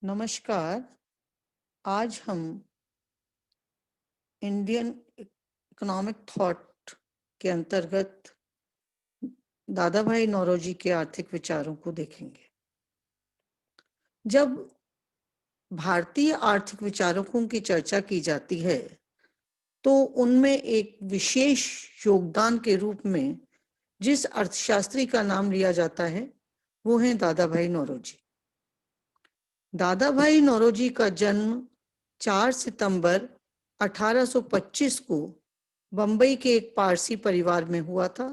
नमस्कार। आज हम इंडियन इकोनॉमिक थॉट के अंतर्गत दादा भाई नौरोजी के आर्थिक विचारों को देखेंगे। जब भारतीय आर्थिक विचारकों की चर्चा की जाती है तो उनमें एक विशेष योगदान के रूप में जिस अर्थशास्त्री का नाम लिया जाता है वो है दादा भाई नौरोजी। दादा भाई नौरोजी का जन्म 4 सितंबर 1825 को बंबई के एक पारसी परिवार में हुआ था।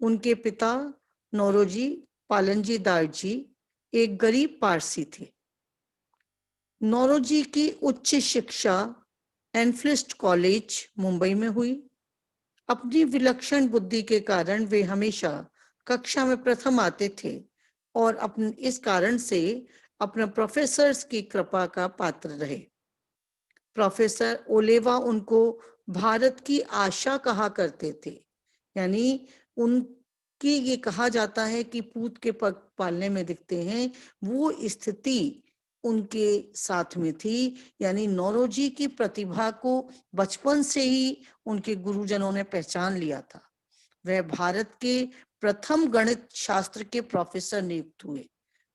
उनके पिता नौरोजी पालनजी दारजी एक गरीब पारसी थे। नौरोजी की उच्च शिक्षा एनफिल्ड कॉलेज मुंबई में हुई। अपनी विलक्षण बुद्धि के कारण वे हमेशा कक्षा में प्रथम आते थे और अपने इस कारण से अपने प्रोफेसर्स की कृपा का पात्र रहे। प्रोफेसर ओलेवा उनको भारत की आशा कहा करते थे, यानी उनकी ये कहा जाता है कि पूत के पग पालने में दिखते हैं, वो स्थिति उनके साथ में थी। यानी नौरोजी की प्रतिभा को बचपन से ही उनके गुरुजनों ने पहचान लिया था। वह भारत के प्रथम गणित शास्त्र के प्रोफेसर नियुक्त हुए।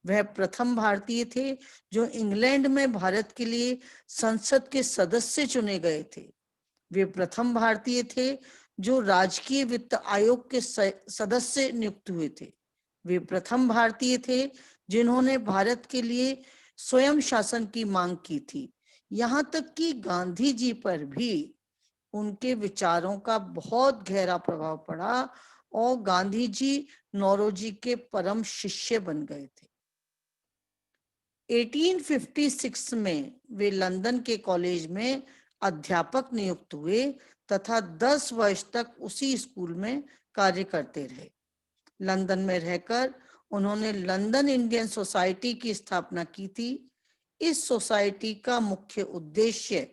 वह प्रथम भारतीय थे जो इंग्लैंड में भारत के लिए संसद के सदस्य चुने गए थे। वे प्रथम भारतीय थे जो राजकीय वित्त आयोग के सदस्य नियुक्त हुए थे। वे प्रथम भारतीय थे जिन्होंने भारत के लिए स्वयं शासन की मांग की थी। यहाँ तक कि गांधी जी पर भी उनके विचारों का बहुत गहरा प्रभाव पड़ा और गांधी जी नौरोजी के परम शिष्य बन गए थे। 1856 में वे लंदन के कॉलेज में अध्यापक नियुक्त हुए तथा 10 वर्ष तक उसी स्कूल में कार्य करते रहे। लंदन में रहकर उन्होंने लंदन इंडियन सोसाइटी की स्थापना की थी। इस सोसाइटी का मुख्य उद्देश्य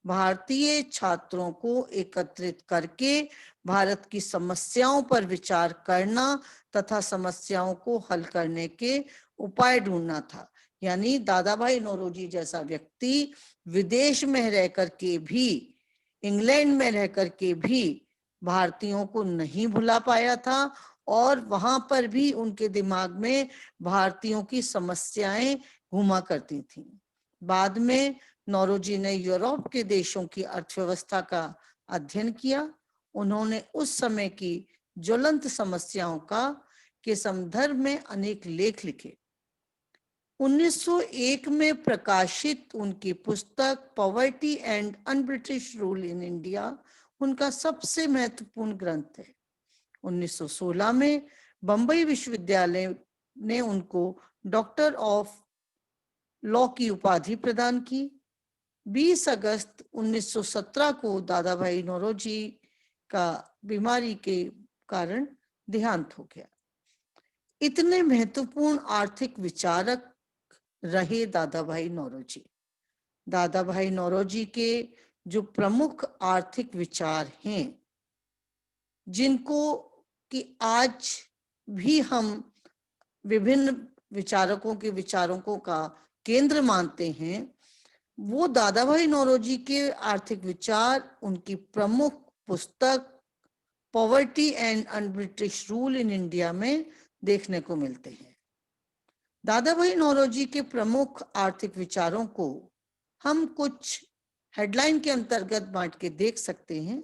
भारतीय छात्रों को एकत्रित करके भारत की समस्याओं पर विचार करना तथा समस्याओं को हल करने के उपाय ढूंढना था। यानी दादा भाई नौरोजी जैसा व्यक्ति विदेश में रहकर के भी, इंग्लैंड में रहकर के भी भारतीयों को नहीं भुला पाया था और वहां पर भी उनके दिमाग में भारतीयों की समस्याएं घुमा करती थीं। बाद में नौरोजी ने यूरोप के देशों की अर्थव्यवस्था का अध्ययन किया। उन्होंने उस समय की ज्वलंत समस्याओं का के संदर्भ में अनेक लेख लिखे। 1901 में प्रकाशित उनकी पुस्तक poverty and un-British rule in India उनका सबसे महत्वपूर्ण ग्रंथ है। 1916 में बंबई विश्वविद्यालय ने उनको डॉक्टर ऑफ लॉ की उपाधि प्रदान की। 20 अगस्त 1917 को दादा भाई नौरोजी का बीमारी के कारण देहांत हो गया। इतने महत्वपूर्ण आर्थिक विचारक रहे दादा भाई नौरोजी। दादा भाई नौरोजी के जो प्रमुख आर्थिक विचार हैं, जिनको कि आज भी हम विभिन्न विचारकों के विचारों का केंद्र मानते हैं, वो दादा भाई नौरोजी के आर्थिक विचार उनकी प्रमुख पुस्तक poverty and un-British rule in India में देखने को मिलते हैं। दादा भाई नौरोजी के प्रमुख आर्थिक विचारों को हम कुछ हेडलाइन के अंतर्गत बांट के देख सकते हैं,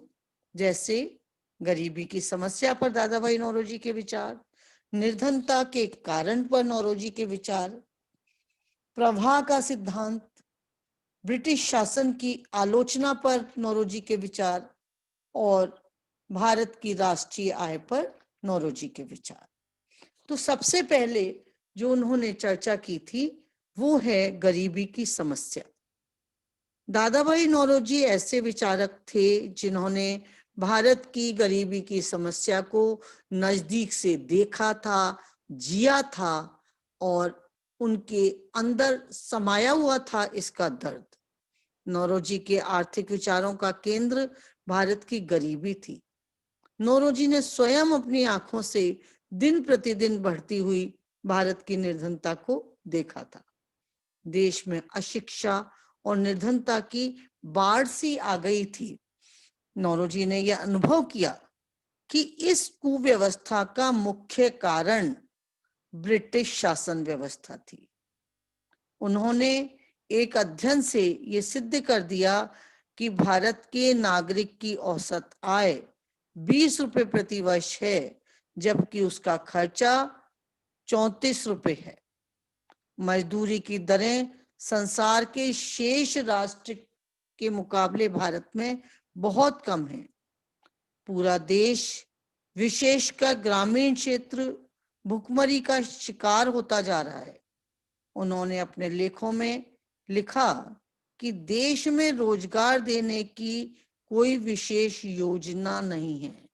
जैसे गरीबी की समस्या पर दादा भाई नौरोजी के विचार, निर्धनता के कारण पर नौरोजी के विचार, प्रवाह का सिद्धांत, ब्रिटिश शासन की आलोचना पर नौरोजी के विचार और भारत की राष्ट्रीय आय पर नौरोजी के विचार। तो सबसे पहले जो उन्होंने चर्चा की थी वो है गरीबी की समस्या। दादा भाई नौरोजी ऐसे विचारक थे जिन्होंने भारत की गरीबी की समस्या को नजदीक से देखा था, जिया था और उनके अंदर समाया हुआ था इसका दर्द। नौरोजी के आर्थिक विचारों का केंद्र भारत की गरीबी थी। नौरोजी ने स्वयं अपनी आंखों से दिन प्रतिदिन बढ़ती हुई भारत की निर्धनता को देखा था। देश में अशिक्षा और निर्धनता की बाढ़ सी आ गई थी। नौरोजी ने यह अनुभव किया कि इस कुव्यवस्था का मुख्य कारण ब्रिटिश शासन व्यवस्था थी। उन्होंने एक अध्ययन से ये सिद्ध कर दिया कि भारत के नागरिक की औसत आय 20 रुपए प्रति वर्ष है, जबकि उसका खर्चा 34 रुपए है। मजदूरी की दरें संसार के शेष राष्ट्र के मुकाबले भारत में बहुत कम है। पूरा देश, विशेषकर ग्रामीण क्षेत्र, भुखमरी का शिकार होता जा रहा है। उन्होंने अपने लेखों में लिखा कि देश में रोजगार देने की कोई विशेष योजना नहीं है।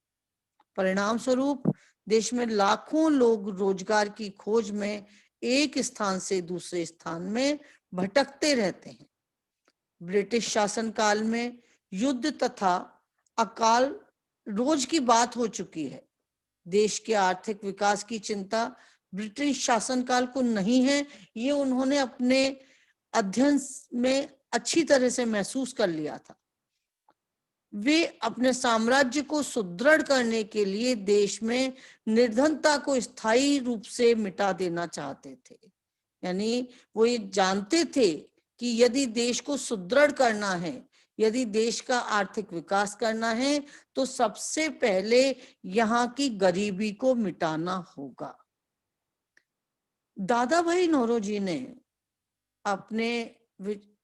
परिणाम स्वरूप देश में लाखों लोग रोजगार की खोज में एक स्थान से दूसरे स्थान में भटकते रहते हैं। ब्रिटिश शासनकाल में युद्ध तथा अकाल रोज की बात हो चुकी है। देश के आर्थिक विकास की चिंता ब्रिटिश शासनकाल को नहीं है, ये उन्होंने अपने अध्ययन में अच्छी तरह से महसूस कर लिया था। वे अपने साम्राज्य को सुदृढ़ करने के लिए देश में निर्धनता को स्थायी रूप से मिटा देना चाहते थे। यानी वो ये जानते थे कि यदि देश को सुदृढ़ करना है, यदि देश का आर्थिक विकास करना है, तो सबसे पहले यहाँ की गरीबी को मिटाना होगा। दादा भाई नौरोजी ने अपने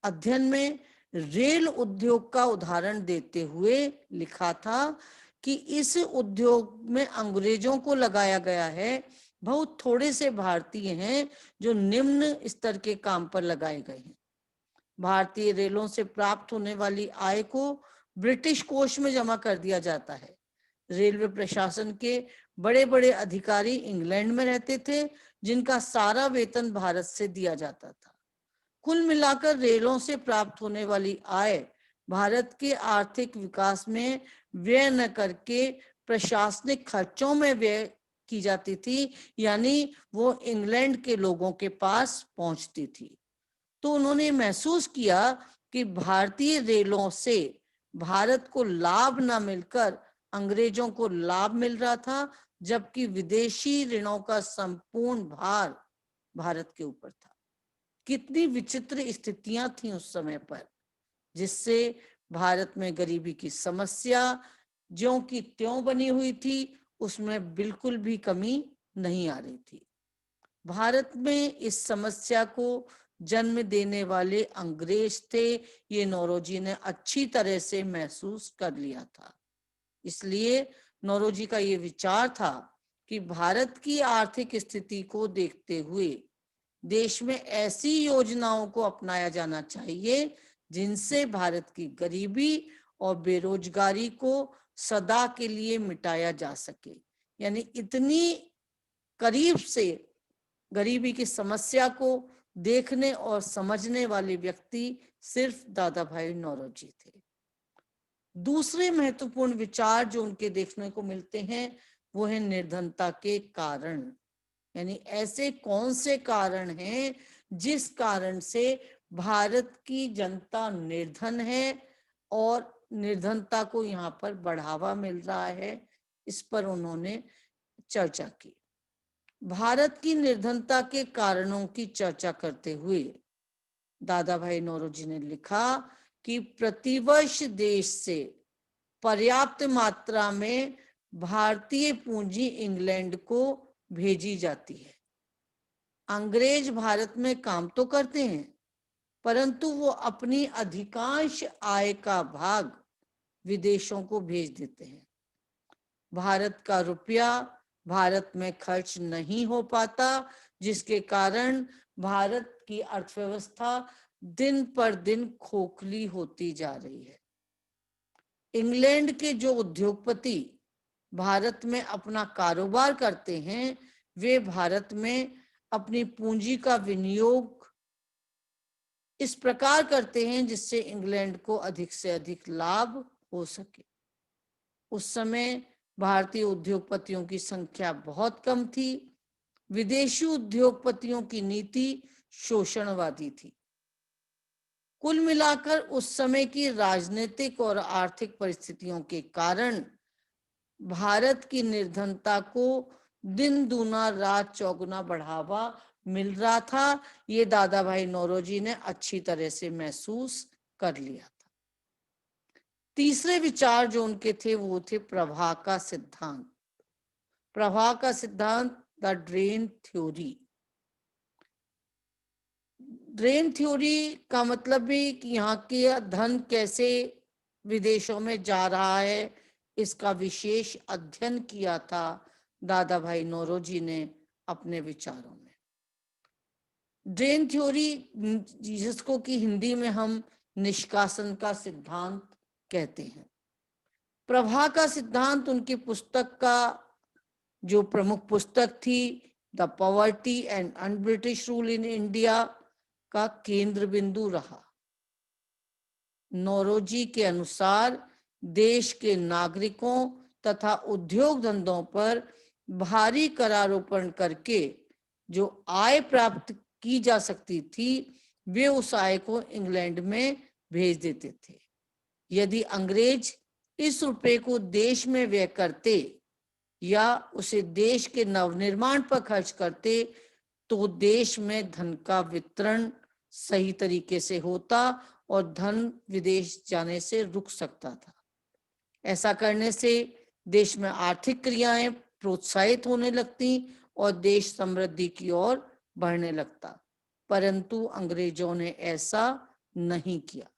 अध्ययन में रेल उद्योग का उदाहरण देते हुए लिखा था कि इस उद्योग में अंग्रेजों को लगाया गया है, बहुत थोड़े से भारतीय हैं जो निम्न स्तर के काम पर लगाए गए हैं। भारतीय रेलों से प्राप्त होने वाली आय को ब्रिटिश कोष में जमा कर दिया जाता है। रेलवे प्रशासन के बड़े बड़े अधिकारी इंग्लैंड में रहते थे, जिनका सारा वेतन भारत से दिया जाता था। कुल मिलाकर रेलों से प्राप्त होने वाली आय भारत के आर्थिक विकास में व्यय न करके प्रशासनिक खर्चों में व्यय की जाती थी, यानी वो इंग्लैंड के लोगों के पास पहुंचती थी। तो उन्होंने महसूस किया कि भारतीय रेलों से भारत को लाभ न मिलकर अंग्रेजों को लाभ मिल रहा था, जबकि विदेशी ऋणों का संपूर्ण भार भारत के ऊपर था। कितनी विचित्र स्थितियां थी उस समय पर, जिससे भारत में गरीबी की समस्या ज्यों की त्यों बनी हुई थी, उसमें बिल्कुल भी कमी नहीं आ रही थी। भारत में इस समस्या को जन्म देने वाले अंग्रेज थे, ये नौरोजी ने अच्छी तरह से महसूस कर लिया था। इसलिए नौरोजी का ये विचार था कि भारत की आर्थिक स्थिति को देखते हुए देश में ऐसी योजनाओं को अपनाया जाना चाहिए जिनसे भारत की गरीबी और बेरोजगारी को सदा के लिए मिटाया जा सके। यानी इतनी करीब से गरीबी की समस्या को देखने और समझने वाले व्यक्ति सिर्फ दादा भाई नौरोजी थे। दूसरे महत्वपूर्ण विचार जो उनके देखने को मिलते हैं वो है निर्धनता के कारण। यानी ऐसे कौन से कारण हैं जिस कारण से भारत की जनता निर्धन है और निर्धनता को यहाँ पर बढ़ावा मिल रहा है, इस पर उन्होंने चर्चा की। भारत की निर्धनता के कारणों की चर्चा करते हुए दादा भाई नौरोजी ने लिखा कि प्रतिवर्ष देश से पर्याप्त मात्रा में भारतीय पूंजी इंग्लैंड को भेजी जाती है। अंग्रेज भारत में काम तो करते हैं, परंतु वो अपनी अधिकांश आय का भाग विदेशों को भेज देते हैं। भारत का रुपया भारत में खर्च नहीं हो पाता, जिसके कारण भारत की अर्थव्यवस्था दिन पर दिन खोखली होती जा रही है। इंग्लैंड के जो उद्योगपति भारत में अपना कारोबार करते हैं, वे भारत में अपनी पूंजी का विनियोग इस प्रकार करते हैं जिससे इंग्लैंड को अधिक से अधिक लाभ हो सके। उस समय भारतीय उद्योगपतियों की संख्या बहुत कम थी। विदेशी उद्योगपतियों की नीति शोषणवादी थी। कुल मिलाकर उस समय की राजनीतिक और आर्थिक परिस्थितियों के कारण भारत की निर्धनता को दिन दूना रात चौगुना बढ़ावा मिल रहा था। ये दादा भाई नौरोजी ने अच्छी तरह से महसूस कर लिया था। तीसरे विचार जो उनके थे वो थे प्रवाह का सिद्धांत। प्रवाह का सिद्धांत, the drain theory. Drain theory का मतलब भी कि यहाँ के धन कैसे विदेशों में जा रहा है, इसका विशेष अध्ययन किया था दादा भाई नौरोजी ने अपने विचारों में। ड्रेन थ्योरी जिसको कि हिंदी में हम निष्कासन का सिद्धांत कहते हैं। प्रवाह का सिद्धांत उनकी पुस्तक का जो प्रमुख पुस्तक थी, the poverty and un-British rule in India, का केंद्र बिंदु रहा। नौरोजी के अनुसार देश के नागरिकों तथा उद्योग धंधों पर भारी करारोपण करके जो आय प्राप्त की जा सकती थी, वे उस आय को इंग्लैंड में भेज देते थे। यदि अंग्रेज इस रुपए को देश में व्यय करते या उसे देश के नवनिर्माण पर खर्च करते तो देश में धन का वितरण सही तरीके से होता और धन विदेश जाने से रुक सकता था। ऐसा करने से देश में आर्थिक क्रियाएं प्रोत्साहित होने लगती और देश समृद्धि की ओर बढ़ने लगता। परंतु अंग्रेजों ने ऐसा नहीं किया।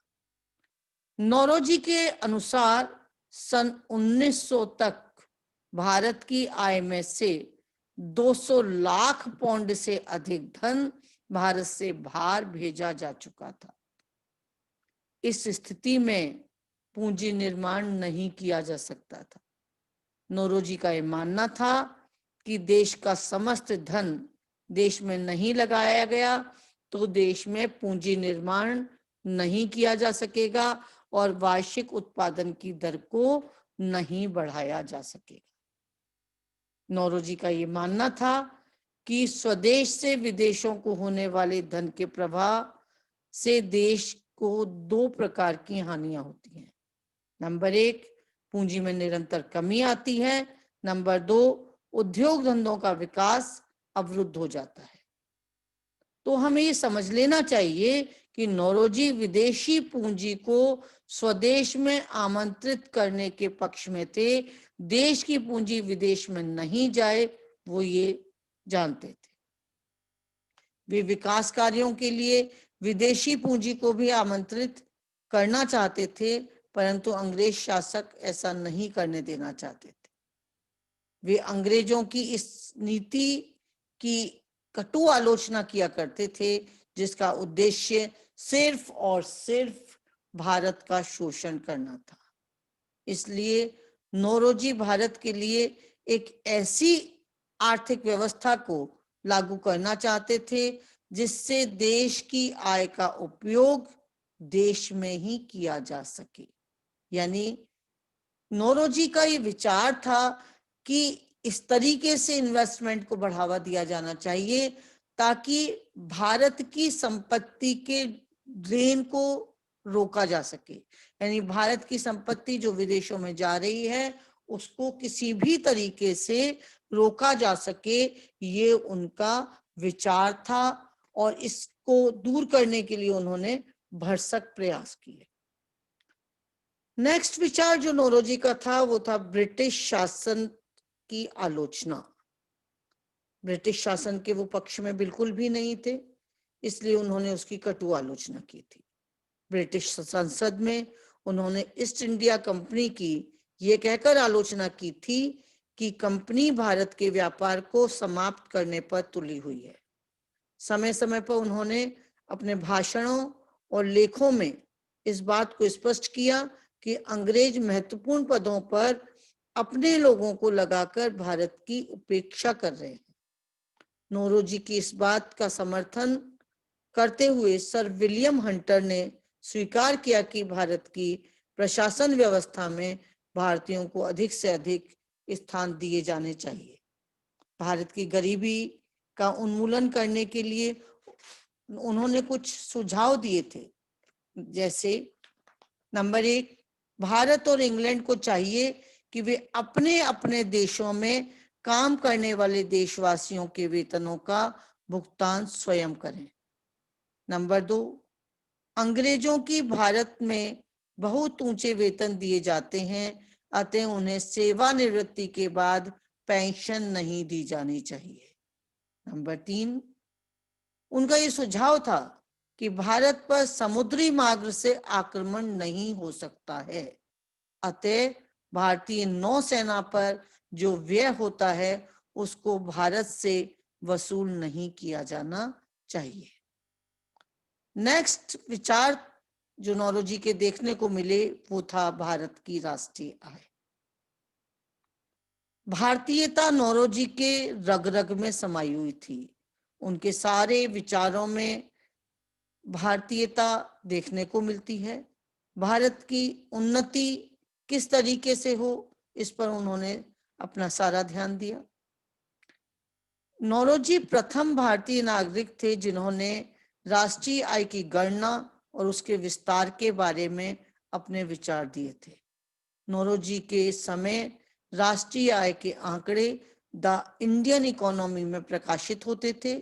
नौरोजी के अनुसार सन 1900 तक भारत की आय में से 200 लाख पौंड से अधिक धन भारत से बाहर भेजा जा चुका था। इस स्थिति में पूंजी निर्माण नहीं किया जा सकता था। नौरोजी का यह मानना था कि देश का समस्त धन देश में नहीं लगाया गया तो देश में पूंजी निर्माण नहीं किया जा सकेगा और वार्षिक उत्पादन की दर को नहीं बढ़ाया जा सकेगा। नौरोजी का ये मानना था कि स्वदेश से विदेशों को होने वाले धन के प्रवाह से देश को दो प्रकार की हानियां होती हैं। नंबर 1, पूंजी में निरंतर कमी आती है। नंबर 2, उद्योग धंधों का विकास अवरुद्ध हो जाता है। तो हमें ये समझ लेना चाहिए कि नौरोजी विदेशी पूंजी को स्वदेश में आमंत्रित करने के पक्ष में थे। देश की पूंजी विदेश में नहीं जाए, वो ये जानते थे। वे विकास कार्यों के लिए विदेशी पूंजी को भी आमंत्रित करना चाहते थे, परंतु अंग्रेज शासक ऐसा नहीं करने देना चाहते थे। वे अंग्रेजों की इस नीति की कटु आलोचना किया करते थे, जिसका उद्देश्य सिर्फ और सिर्फ भारत का शोषण करना था। इसलिए नौरोजी भारत के लिए एक ऐसी आर्थिक व्यवस्था को लागू करना चाहते थे जिससे देश की आय का उपयोग देश में ही किया जा सके। यानी नौरोजी का ये विचार था कि इस तरीके से इन्वेस्टमेंट को बढ़ावा दिया जाना चाहिए ताकि भारत की संपत्ति के ड्रेन को रोका जा सके। यानी भारत की संपत्ति जो विदेशों में जा रही है उसको किसी भी तरीके से रोका जा सके, ये उनका विचार था और इसको दूर करने के लिए उन्होंने भरसक प्रयास किए। नेक्स्ट विचार जो नौरोजी का था वो था ब्रिटिश शासन की आलोचना। ब्रिटिश शासन के वो पक्ष में बिल्कुल भी नहीं थे, इसलिए उन्होंने उसकी कटु आलोचना की थी। ब्रिटिश संसद में उन्होंने ईस्ट इंडिया कंपनी की ये कहकर आलोचना की थी कि कंपनी भारत के व्यापार को समाप्त करने पर तुली हुई है। समय समय पर उन्होंने अपने भाषणों और लेखों में इस बात को स्पष्ट किया कि अंग्रेज महत्वपूर्ण पदों पर अपने लोगों को लगाकर भारत की उपेक्षा कर रहे हैं। नौरोजी की इस बात का समर्थन करते हुए सर विलियम हंटर ने स्वीकार किया कि भारत की प्रशासन व्यवस्था में भारतीयों को अधिक से अधिक स्थान दिए जाने चाहिए। भारत की गरीबी का उन्मूलन करने के लिए उन्होंने कुछ सुझाव दिए थे, जैसे नंबर 1, भारत और इंग्लैंड को चाहिए कि वे अपने अपने देशों में काम करने वाले देशवासियों के वेतनों का भुगतान स्वयं करें। नंबर 2, अंग्रेजों की भारत में बहुत ऊंचे वेतन दिए जाते हैं, अतः उन्हें सेवानिवृत्ति के बाद पेंशन नहीं दी जानी चाहिए। नंबर 3, उनका ये सुझाव था कि भारत पर समुद्री मार्ग से आक्रमण नहीं हो सकता है, अतः भारतीय नौसेना पर जो व्यय होता है उसको भारत से वसूल नहीं किया जाना चाहिए। नेक्स्ट विचार जो नौरोजी के देखने को मिले वो था भारत की राष्ट्रीय आय। भारतीयता नौरोजी के रग रग में समाई हुई थी। उनके सारे विचारों में भारतीयता देखने को मिलती है। भारत की उन्नति किस तरीके से हो, इस पर उन्होंने अपना सारा ध्यान दिया। नौरोजी प्रथम भारतीय नागरिक थे जिन्होंने राष्ट्रीय आय की गणना और उसके विस्तार के बारे में अपने विचार दिए थे। नौरोजी के समय राष्ट्रीय आय के आंकड़े द इंडियन इकोनॉमी में प्रकाशित होते थे।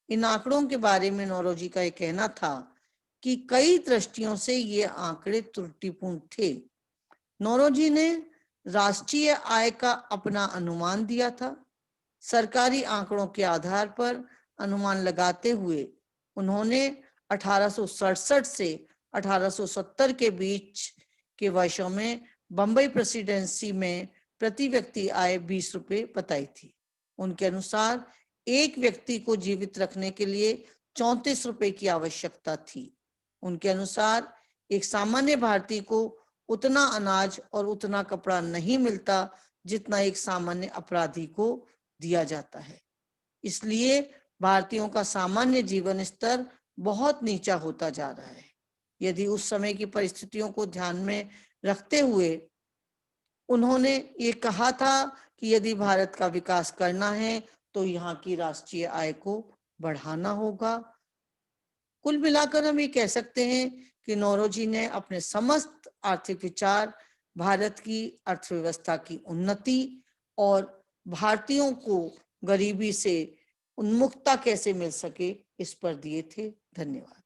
इन आंकड़ों के बारे में नौरोजी का यह कहना था कि कई दृष्टियों से ये आंकड़े त्रुटिपूर्ण थे। नौरोजी ने राष्ट्रीय आय का अपना अनुमान दिया था। सरकारी आंकड़ों के आधार पर अनुमान लगाते हुए उन्होंने 1867 से 1870 के बीच के वर्षों में बंबई प्रेसिडेंसी में प्रति व्यक्ति आय 20 रुपए बताई थी। उनके अनुसार एक व्यक्ति को जीवित रखने के लिए 34 रुपए की आवश्यकता थी। उनके अनुसार एक सामान्य भारतीय को उतना अनाज और उतना कपड़ा नहीं मिलता जितना एक सामान्य अपराधी को दिया जाता है। इसलिए भारतीयों का सामान्य जीवन स्तर बहुत नीचा होता जा रहा है। यदि उस समय की परिस्थितियों को ध्यान में रखते हुए उन्होंने ये कहा था कि यदि भारत का विकास करना है तो यहाँ की राष्ट्रीय आय को बढ़ाना होगा। कुल मिलाकर हम ये कह सकते हैं कि नौरोजी ने अपने समस्त आर्थिक विचार भारत की अर्थव्यवस्था की उन्नति और भारतीयों को गरीबी से उन्मुक्ता कैसे मिल सके इस पर दिए थे। धन्यवाद।